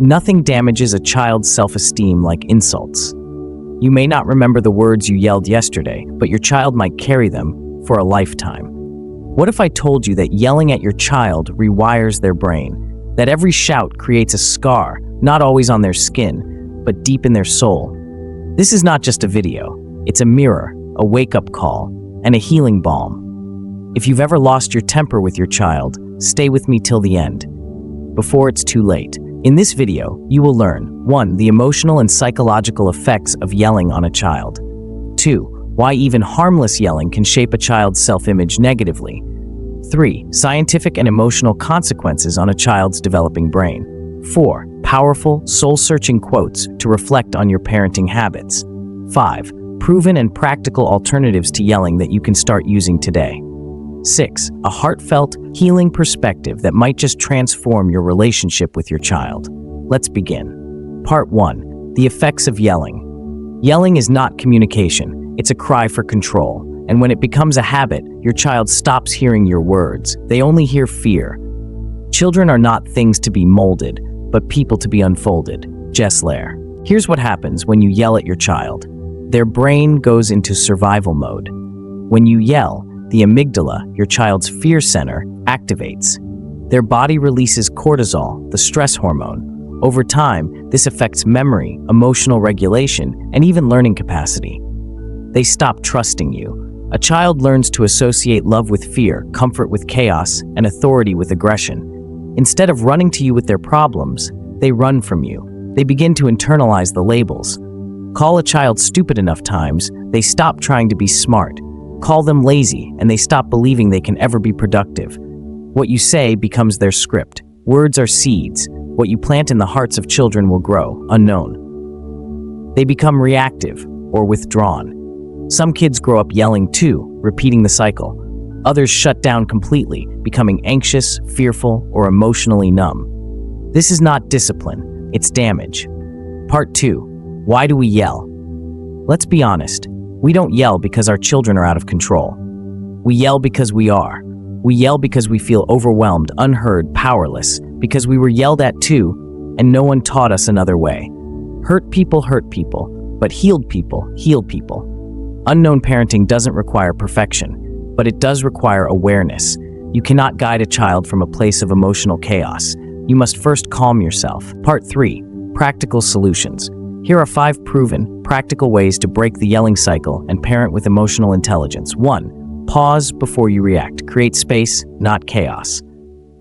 Nothing damages a child's self-esteem like insults. You may not remember the words you yelled yesterday, but your child might carry them for a lifetime. What if I told you that yelling at your child rewires their brain? That every shout creates a scar, not always on their skin, but deep in their soul? This is not just a video. It's a mirror, a wake-up call, and a healing balm. If you've ever lost your temper with your child, stay with me till the end, before it's too late. In this video, you will learn 1. The emotional and psychological effects of yelling on a child. 2. Why even harmless yelling can shape a child's self-image negatively. 3. Scientific and emotional consequences on a child's developing brain. 4. Powerful, soul-searching quotes to reflect on your parenting habits. 5. Proven and practical alternatives to yelling that you can start using today. 6. A heartfelt, healing perspective that might just transform your relationship with your child. Let's begin. Part 1. The effects of yelling. Yelling is not communication. It's a cry for control. And when it becomes a habit, your child stops hearing your words. They only hear fear. Children are not things to be molded, but people to be unfolded. Jess Lair. Here's what happens when you yell at your child. Their brain goes into survival mode. When you yell, the amygdala, your child's fear center, activates. Their body releases cortisol, the stress hormone. Over time, this affects memory, emotional regulation, and even learning capacity. They stop trusting you. A child learns to associate love with fear, comfort with chaos, and authority with aggression. Instead of running to you with their problems, they run from you. They begin to internalize the labels. Call a child stupid enough times, they stop trying to be smart. Call them lazy, and they stop believing they can ever be productive. What you say becomes their script. Words are seeds. What you plant in the hearts of children will grow, unknown. They become reactive or withdrawn. Some kids grow up yelling too, repeating the cycle. Others shut down completely, becoming anxious, fearful, or emotionally numb. This is not discipline, it's damage. Part 2. Why do we yell? Let's be honest. We don't yell because our children are out of control. We yell because we are. We yell because we feel overwhelmed, unheard, powerless, because we were yelled at too, and no one taught us another way. Hurt people, but healed people, heal people. Unknown parenting doesn't require perfection, but it does require awareness. You cannot guide a child from a place of emotional chaos. You must first calm yourself. Part 3. Practical solutions. Here are 5 proven, practical ways to break the yelling cycle and parent with emotional intelligence. 1. Pause before you react. Create space, not chaos.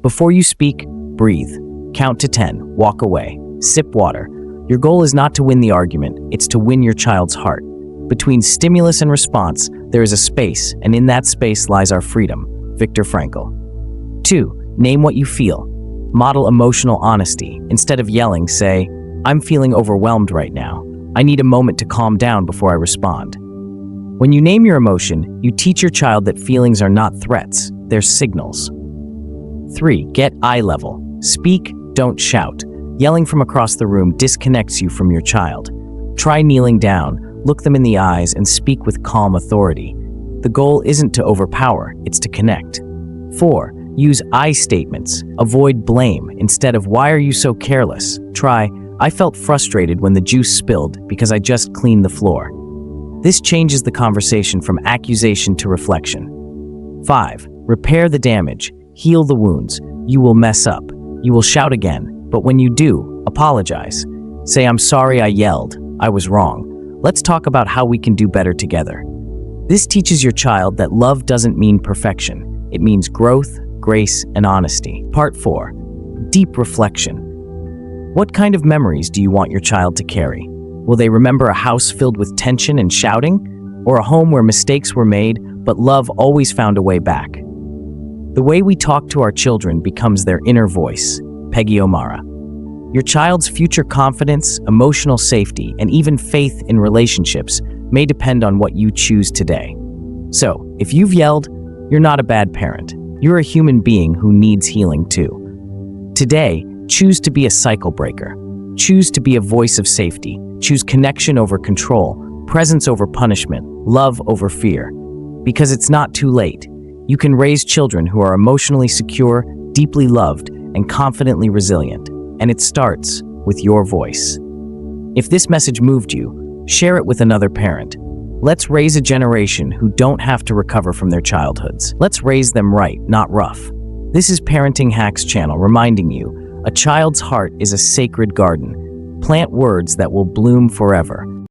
Before you speak, breathe. Count to 10. Walk away. Sip water. Your goal is not to win the argument, it's to win your child's heart. Between stimulus and response, there is a space, and in that space lies our freedom. Viktor Frankl. 2. Name what you feel. Model emotional honesty. Instead of yelling, say, I'm feeling overwhelmed right now. I need a moment to calm down before I respond. When you name your emotion, you teach your child that feelings are not threats, they're signals. 3. Get eye level. Speak, don't shout. Yelling from across the room disconnects you from your child. Try kneeling down, look them in the eyes, and speak with calm authority. The goal isn't to overpower, it's to connect. 4. Use I statements. Avoid blame. Instead of, why are you so careless? Try, I felt frustrated when the juice spilled because I just cleaned the floor. This changes the conversation from accusation to reflection. 5. Repair the damage. Heal the wounds. You will mess up. You will shout again. But when you do, apologize. Say, I'm sorry I yelled. I was wrong. Let's talk about how we can do better together. This teaches your child that love doesn't mean perfection. It means growth, grace, and honesty. Part 4. Deep reflection. What kind of memories do you want your child to carry? Will they remember a house filled with tension and shouting? Or a home where mistakes were made, but love always found a way back? The way we talk to our children becomes their inner voice. Peggy O'Mara. Your child's future confidence, emotional safety, and even faith in relationships may depend on what you choose today. So, if you've yelled, you're not a bad parent. You're a human being who needs healing too. Today, choose to be a cycle breaker. Choose to be a voice of safety. Choose connection over control, presence over punishment, love over fear. Because it's not too late. You can raise children who are emotionally secure, deeply loved, and confidently resilient. And it starts with your voice. If this message moved you, share it with another parent. Let's raise a generation who don't have to recover from their childhoods. Let's raise them right, not rough. This is Parenting Hacks channel reminding you, a child's heart is a sacred garden. Plant words that will bloom forever.